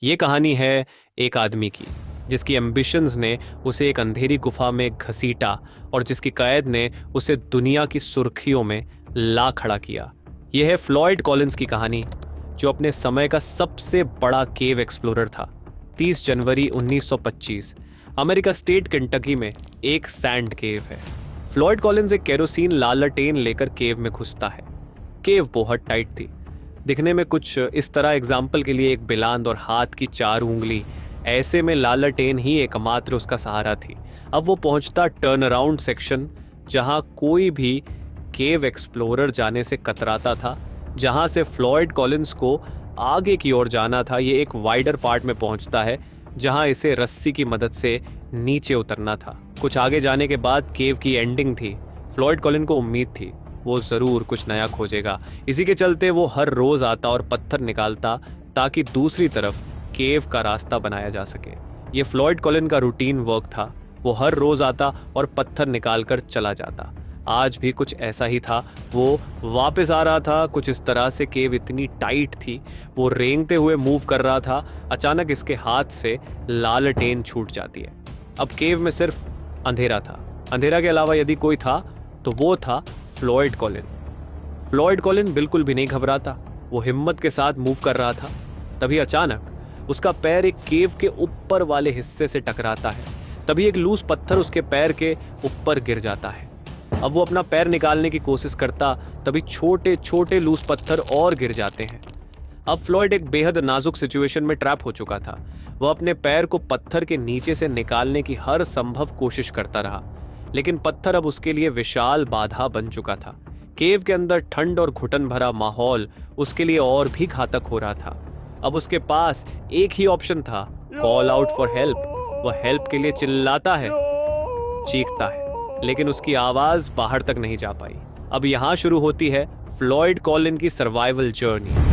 ये कहानी है एक आदमी की जिसकी एम्बिशंस ने उसे एक अंधेरी गुफा में घसीटा और जिसकी कैद ने उसे दुनिया की सुर्खियों में ला खड़ा किया। यह है फ्लॉयड कॉलिंस की कहानी, जो अपने समय का सबसे बड़ा केव एक्सप्लोरर था। 30 जनवरी 1925 अमेरिका स्टेट केंटकी में एक सैंड केव है। फ्लॉयड कॉलिंस एक केरोसिन लालटेन लेकर केव में घुसता है। केव बहुत टाइट थी, दिखने में कुछ इस तरह। एग्जाम्पल के लिए एक बिलांद और हाथ की 4 उंगली, ऐसे में लालटेन ही एकमात्र उसका सहारा थी। अब वो पहुंचता टर्न अराउंड सेक्शन, जहां कोई भी केव एक्सप्लोरर जाने से कतराता था। जहां से फ्लॉयड कॉलिंस को आगे की ओर जाना था, ये एक वाइडर पार्ट में पहुंचता है जहां इसे रस्सी की मदद से नीचे उतरना था। कुछ आगे जाने के बाद केव की एंडिंग थी। फ्लॉयड कॉलिन को उम्मीद थी वो ज़रूर कुछ नया खोजेगा। इसी के चलते वो हर रोज़ आता और पत्थर निकालता ताकि दूसरी तरफ केव का रास्ता बनाया जा सके। ये फ्लॉयड कॉलिन का रूटीन वर्क था। वो हर रोज़ आता और पत्थर निकाल कर चला जाता। आज भी कुछ ऐसा ही था। वो वापस आ रहा था कुछ इस तरह से। केव इतनी टाइट थी, वो रेंगते हुए मूव कर रहा था। अचानक इसके हाथ से लालटेन छूट जाती है। अब केव में सिर्फ अंधेरा था। अंधेरा के अलावा यदि कोई था तो वो था फ्लॉयड कॉलिन। फ्लॉयड कॉलिन बिल्कुल भी नहीं घबराता, वो हिम्मत के साथ मूव कर रहा था। तभी अचानक उसका पैर एक केव के ऊपर वाले हिस्से से टकराता है। तभी एक लूज पत्थर उसके पैर के ऊपर गिर जाता है। अब वो अपना पैर निकालने की कोशिश करता, तभी छोटे छोटे लूज पत्थर और गिर जाते हैं। अब फ्लॉयड एक बेहद नाजुक सिचुएशन में ट्रैप हो चुका था। वह अपने पैर को पत्थर के नीचे से निकालने की हर संभव कोशिश करता रहा, लेकिन पत्थर अब उसके लिए विशाल बाधा बन चुका था। केव के अंदर ठंड और घुटन भरा माहौल उसके लिए और भी घातक हो रहा था। अब उसके पास एक ही ऑप्शन था, कॉल आउट फॉर हेल्प। वह हेल्प के लिए चिल्लाता है, चीखता है, लेकिन उसकी आवाज बाहर तक नहीं जा पाई। अब यहाँ शुरू होती है फ्लॉयड कॉलिन की survival journey.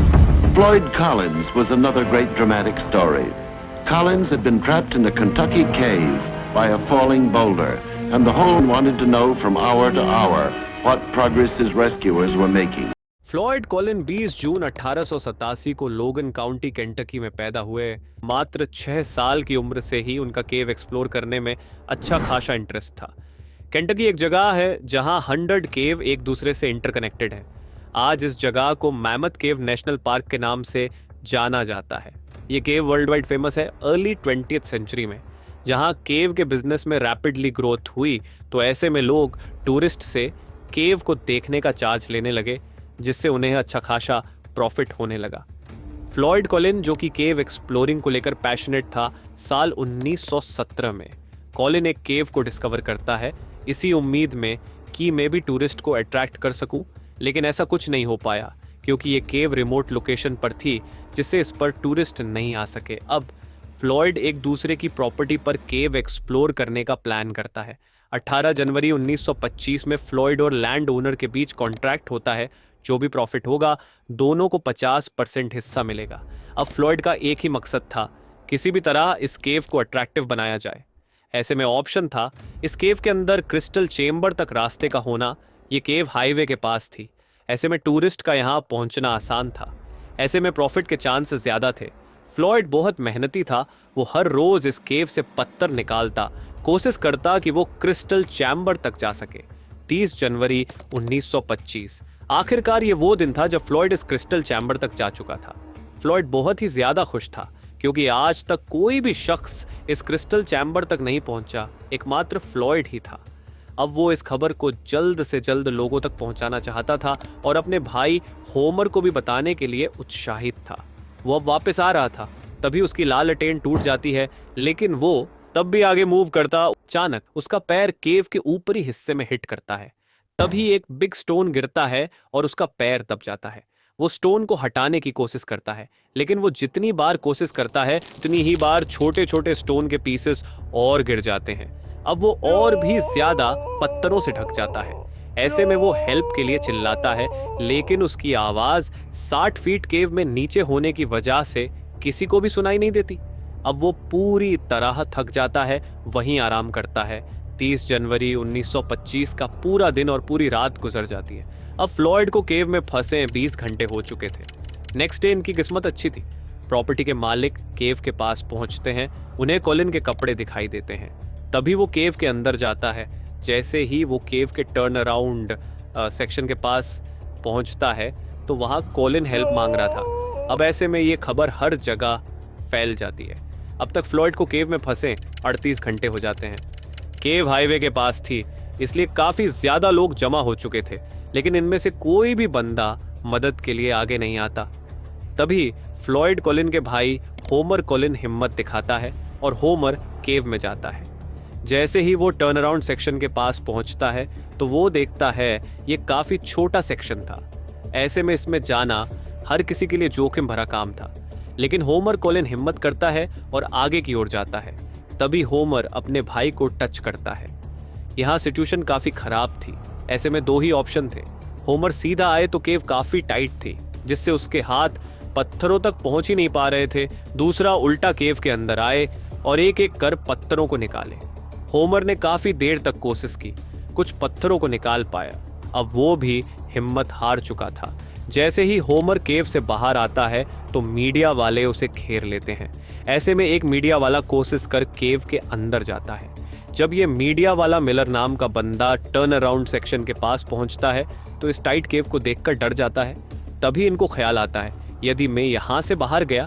Floyd Collins was another great dramatic story. Collins had been trapped in a Kentucky cave by a falling boulder, and the whole wanted to know from hour to hour what progress his rescuers were making. Floyd Colin 20 जून 1887 को लोगन county Kentucky में पैदा हुए। मात्र 6 साल की उम्र से ही उनका केव एक्सप्लोर करने में अच्छा खासा इंटरेस्ट था। केंटकी एक जगह है जहां 100 केव एक दूसरे से इंटरकनेक्टेड है। आज इस जगह को मैमथ केव नेशनल पार्क के नाम से जाना जाता है। ये केव वर्ल्ड वाइड फेमस है। अर्ली 20th सेंचुरी में जहां केव के बिजनेस में रैपिडली ग्रोथ हुई, तो ऐसे में लोग टूरिस्ट से केव को देखने का चार्ज लेने लगे, जिससे उन्हें अच्छा खासा प्रॉफिट होने लगा। फ्लॉयड कॉलिन, जो कि केव एक्सप्लोरिंग को लेकर पैशनेट था, साल 1917 में कॉलिन एक केव को डिस्कवर करता है, इसी उम्मीद में कि मैं भी टूरिस्ट को अट्रैक्ट कर सकूं। लेकिन ऐसा कुछ नहीं हो पाया, क्योंकि ये केव रिमोट लोकेशन पर थी जिससे इस पर टूरिस्ट नहीं आ सके। अब फ्लॉयड एक दूसरे की प्रॉपर्टी पर केव एक्सप्लोर करने का प्लान करता है। 18 जनवरी 1925 में फ्लॉयड और लैंड ओनर के बीच कॉन्ट्रैक्ट होता है। जो भी प्रॉफिट होगा, दोनों को 50% हिस्सा मिलेगा। अब फ्लॉयड का एक ही मकसद था, किसी भी तरह इस केव को अट्रैक्टिव बनाया जाए। ऐसे में ऑप्शन था, इस केव के अंदर क्रिस्टल चेम्बर तक रास्ते का होना। ये केव हाईवे के पास थी, ऐसे में टूरिस्ट का यहाँ पहुंचना आसान था। ऐसे में प्रॉफिट के चांस ज्यादा थे। फ्लॉयड बहुत मेहनती था। वो हर रोज इस केव से पत्थर निकालता, कोशिश करता कि वो क्रिस्टल चैम्बर तक जा सके। 30 जनवरी 1925 आखिरकार ये वो दिन था जब फ्लॉयड इस क्रिस्टल चैम्बर तक जा चुका था। फ्लॉयड बहुत ही ज्यादा खुश था, क्योंकि आज तक कोई भी शख्स इस क्रिस्टल चैम्बर तक नहीं पहुंचा, एकमात्र फ्लॉयड ही था। अब वो इस खबर को जल्द से जल्द लोगों तक पहुंचाना चाहता था और अपने भाई होमर को भी बताने के लिए उत्साहित था। वो अब वापस आ रहा था। तभी उसकी लालटेन टूट जाती है, लेकिन वो तब भी आगे मूव करता। अचानक उसका पैर केव के ऊपरी हिस्से में हिट करता है। तभी एक बिग स्टोन गिरता है और उसका पैर दब जाता है। वो स्टोन को हटाने की कोशिश करता है, लेकिन वो जितनी बार कोशिश करता है, उतनी ही बार छोटे छोटे स्टोन के पीसेस और गिर जाते हैं। अब वो और भी ज्यादा पत्थरों से ढक जाता है। ऐसे में वो हेल्प के लिए चिल्लाता है, लेकिन उसकी आवाज 60 फीट केव में नीचे होने की वजह से किसी को भी सुनाई नहीं देती। अब वो पूरी तरह थक जाता है, वहीं आराम करता है। 30 जनवरी 1925 का पूरा दिन और पूरी रात गुजर जाती है। अब फ्लॉयड को केव में फंसे 20 घंटे हो चुके थे। नेक्स्ट डे इनकी किस्मत अच्छी थी। प्रॉपर्टी के मालिक केव के पास पहुंचते हैं। उन्हें कॉलिन के कपड़े दिखाई देते हैं। तभी वो केव के अंदर जाता है। जैसे ही वो केव के टर्न अराउंड सेक्शन के पास पहुंचता है तो वहाँ कॉलिन हेल्प मांग रहा था। अब ऐसे में ये खबर हर जगह फैल जाती है। अब तक फ्लॉयड को केव में फंसे 38 घंटे हो जाते हैं। केव हाईवे के पास थी, इसलिए काफ़ी ज़्यादा लोग जमा हो चुके थे, लेकिन इनमें से कोई भी बंदा मदद के लिए आगे नहीं आता। तभी फ्लॉयड कॉलिन के भाई होमर कॉलिन हिम्मत दिखाता है और होमर केव में जाता है। जैसे ही वो टर्न अराउंड सेक्शन के पास पहुंचता है तो वो देखता है ये काफ़ी छोटा सेक्शन था। ऐसे में इसमें जाना हर किसी के लिए जोखिम भरा काम था, लेकिन होमर कॉलिन हिम्मत करता है और आगे की ओर जाता है। तभी होमर अपने भाई को टच करता है। यहाँ सिचुएशन काफ़ी ख़राब थी। ऐसे में दो ही ऑप्शन थे। होमर सीधा आए तो केव काफ़ी टाइट थी, जिससे उसके हाथ पत्थरों तक पहुंच ही नहीं पा रहे थे। दूसरा उल्टा केव के अंदर आए और एक एक कर पत्थरों को निकाले। होमर ने काफ़ी देर तक कोशिश की, कुछ पत्थरों को निकाल पाया। अब वो भी हिम्मत हार चुका था। जैसे ही होमर केव से बाहर आता है तो मीडिया वाले उसे घेर लेते हैं। ऐसे में एक मीडिया वाला कोशिश कर केव के अंदर जाता है। जब ये मीडिया वाला मिलर नाम का बंदा टर्न अराउंड सेक्शन के पास पहुंचता है तो इस टाइट केव को देखकर डर जाता है। तभी इनको ख्याल आता है, यदि मैं यहाँ से बाहर गया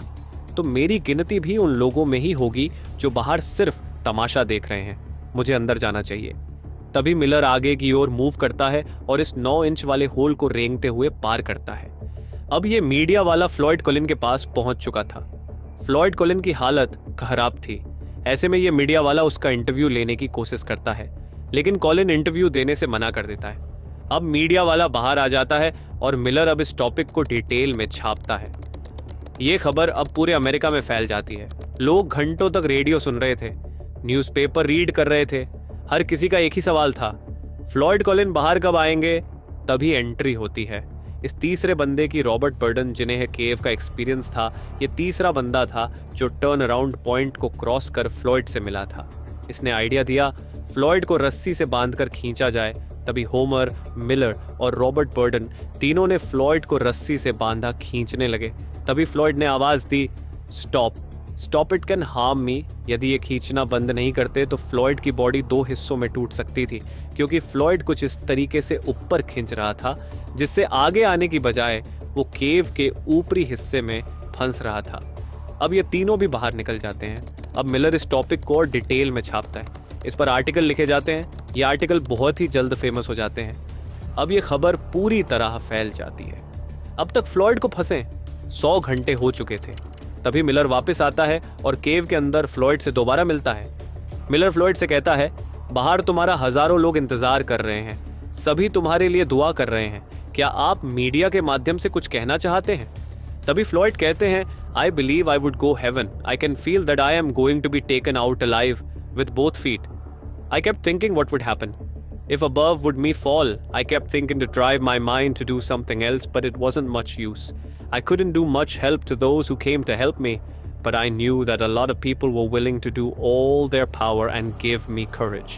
तो मेरी गिनती भी उन लोगों में ही होगी जो बाहर सिर्फ तमाशा देख रहे हैं। मुझे अंदर जाना चाहिए। तभी मिलर आगे की ओर मूव करता है और इस 9 इंच वाले होल को रेंगते हुए पार करता है। अब ये मीडिया वाला फ्लॉयड कॉलिन के पास पहुंच चुका था। फ्लॉयड कॉलिन की हालत खराब थी। ऐसे में ये मीडिया वाला उसका इंटरव्यू लेने की कोशिश करता है, लेकिन कॉलिन इंटरव्यू देने से मना कर देता है। अब मीडिया वाला बाहर आ जाता है और मिलर अब इस टॉपिक को डिटेल में छापता है। ये खबर अब पूरे अमेरिका में फैल जाती है। लोग घंटों तक रेडियो सुन रहे थे, न्यूज़पेपर रीड कर रहे थे। हर किसी का एक ही सवाल था, फ्लॉयड कॉलिन बाहर कब आएंगे। तभी एंट्री होती है इस तीसरे बंदे की, रॉबर्ट बर्डन, जिन्हें केव का एक्सपीरियंस था। ये तीसरा बंदा था जो टर्न अराउंड पॉइंट को क्रॉस कर फ्लॉयड से मिला था। इसने आइडिया दिया फ्लॉयड को रस्सी से बांधकर खींचा जाए। तभी होमर, मिलर और रॉबर्ट बर्डन तीनों ने फ्लॉयड को रस्सी से बांधा खींचने लगे। तभी फ्लॉयड ने आवाज़ दी, स्टॉप इट कैन हार्म मी। यदि ये खींचना बंद नहीं करते तो फ्लॉयड की बॉडी 2 हिस्सों में टूट सकती थी, क्योंकि फ्लॉयड कुछ इस तरीके से ऊपर खींच रहा था जिससे आगे आने की बजाय वो केव के ऊपरी हिस्से में फंस रहा था। अब ये तीनों भी बाहर निकल जाते हैं। अब मिलर इस टॉपिक को और डिटेल में छापता है। इस पर आर्टिकल लिखे जाते हैं। ये आर्टिकल बहुत ही जल्द फेमस हो जाते हैं। अब ये खबर पूरी तरह फैल जाती है। अब तक फ्लॉयड को फंसे 100 घंटे हो चुके थे। तभी मिलर वापस आता है और केव के अंदर फ्लॉयड से दोबारा मिलता है। मिलर फ्लॉयड से कहता है, बाहर तुम्हारा हजारों लोग इंतजार कर रहे हैं, सभी तुम्हारे लिए दुआ कर रहे हैं। क्या आप मीडिया के माध्यम से कुछ कहना चाहते हैं? तभी फ्लॉयड कहते हैं, I believe I would go heaven. I can feel that I am going to be taken out alive with both feet. I kept thinking what would happen if above would me fall. I kept thinking to drive my mind to do something else, but it wasn't much use. I couldn't do much help to those who came to help me, but I knew that a lot of people were willing to do all their power and give me courage.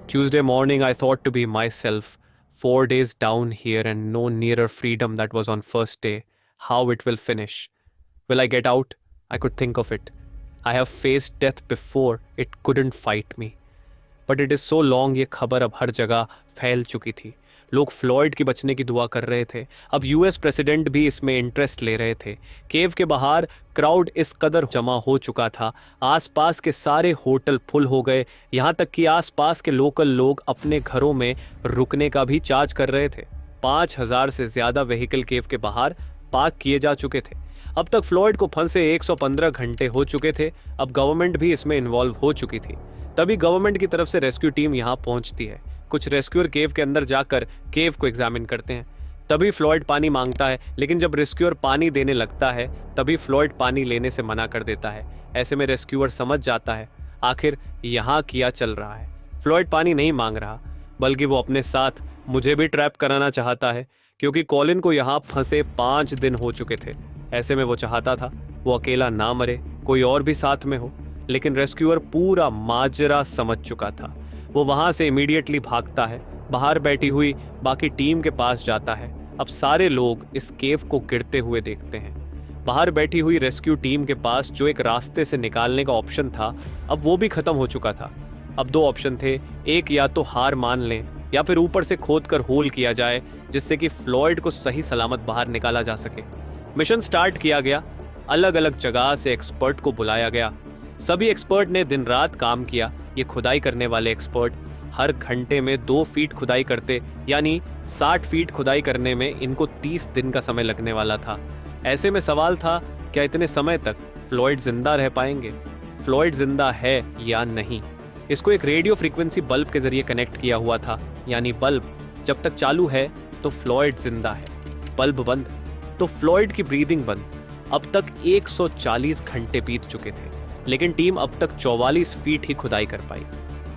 Tuesday morning I thought to be myself, 4 days down here and no nearer freedom that was on first day. How it will finish. Will I get out? I could think of it. I have faced death before. It couldn't fight me. But it is so long. ये खबर अब हर जगह फैल चुकी थी। लोग Floyd की बचने की दुआ कर रहे थे। अब यूएस प्रेसिडेंट भी इसमें इंटरेस्ट ले रहे थे। केव के बाहर क्राउड इस कदर जमा हो चुका था, आसपास के सारे होटल फुल हो गए। यहाँ तक कि आसपास के लोकल लोग अपने घरों में रुकने का भी चार्ज कर रहे थे। 5000 से ज़्यादा व्हीकल केव के बाहर पार्क किए जा चुके थे। अब तक फ्लॉयड को फंसे 115 घंटे हो चुके थे। अब गवर्नमेंट भी इसमें इन्वॉल्व हो चुकी थी। तभी गवर्नमेंट की तरफ से रेस्क्यू टीम यहाँ पहुँचती है। कुछ रेस्क्यूअर केव के अंदर जाकर केव को एग्जामिन करते हैं। तभी फ्लॉयड पानी मांगता है, लेकिन जब रेस्क्यूअर पानी देने लगता है तभी फ्लॉयड पानी लेने से मना कर देता है। ऐसे में रेस्क्यूअर समझ जाता है आखिर यहाँ क्या चल रहा है। फ्लॉयड पानी नहीं मांग रहा, बल्कि वो अपने साथ मुझे भी ट्रैप कराना चाहता है, क्योंकि कॉलिन को यहाँ फंसे 5 दिन हो चुके थे। ऐसे में वो चाहता था वो अकेला ना मरे, कोई और भी साथ में हो। लेकिन रेस्क्यूअर पूरा माजरा समझ चुका था। वो वहाँ से इमीडिएटली भागता है, बाहर बैठी हुई बाकी टीम के पास जाता है। अब सारे लोग इस केव को गिरते हुए देखते हैं। बाहर बैठी हुई रेस्क्यू टीम के पास जो एक रास्ते से निकालने का ऑप्शन था, अब वो भी खत्म हो चुका था। अब दो ऑप्शन थे, एक या तो हार मान लें या फिर ऊपर से खोदकर होल किया जाए जिससे कि फ्लॉयड को सही सलामत बाहर निकाला जा सके। मिशन स्टार्ट किया गया। अलग अलग जगह से एक्सपर्ट को बुलाया गया। सभी एक्सपर्ट ने दिन रात काम किया। ये खुदाई करने वाले एक्सपर्ट हर घंटे में 2 फीट खुदाई करते, यानी 60 फीट खुदाई करने में इनको 30 दिन का समय लगने वाला था। ऐसे में सवाल था, क्या इतने समय तक फ्लॉयड जिंदा रह पाएंगे? फ्लॉयड जिंदा है या नहीं? इसको एक रेडियो फ्रीक्वेंसी बल्ब के जरिए कनेक्ट किया हुआ था, यानी बल्ब जब तक चालू है तो फ्लॉयड जिंदा है, बल्ब बंद तो फ्लॉयड की ब्रीदिंग बंद। अब तक 140 घंटे बीत चुके थे, लेकिन टीम अब तक 44 फीट ही खुदाई कर पाई।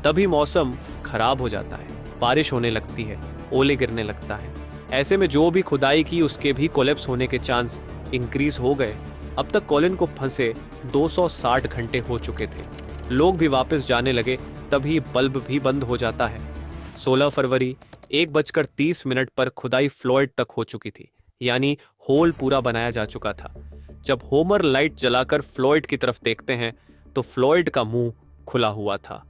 तभी मौसम खराब हो जाता है, बारिश होने लगती है, ओले गिरने लगता है। ऐसे में जो भी खुदाई की उसके भी कोलैप्स होने के चांस इंक्रीज हो गए। अब तक कॉलिन को फंसे 260 घंटे हो चुके थे। लोग भी वापस जाने लगे, तभी बल्ब भी बंद हो जाता है। 16 फरवरी 1:30 पर खुदाई फ्लॉयड तक हो चुकी थी, यानी होल पूरा बनाया जा चुका था। जब होमर लाइट जलाकर फ्लॉयड की तरफ देखते हैं तो फ्लॉयड का मुंह खुला हुआ था।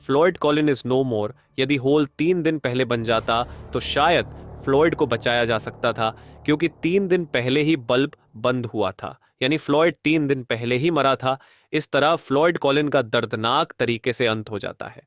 फ्लॉयड कॉलिन इज नो मोर। यदि होल 3 दिन पहले बन जाता तो शायद फ्लॉयड को बचाया जा सकता था, क्योंकि 3 दिन पहले ही बल्ब बंद हुआ था, यानी फ्लॉयड 3 दिन पहले ही मरा था। इस तरह फ्लॉयड कॉलिन का दर्दनाक तरीके से अंत हो जाता है।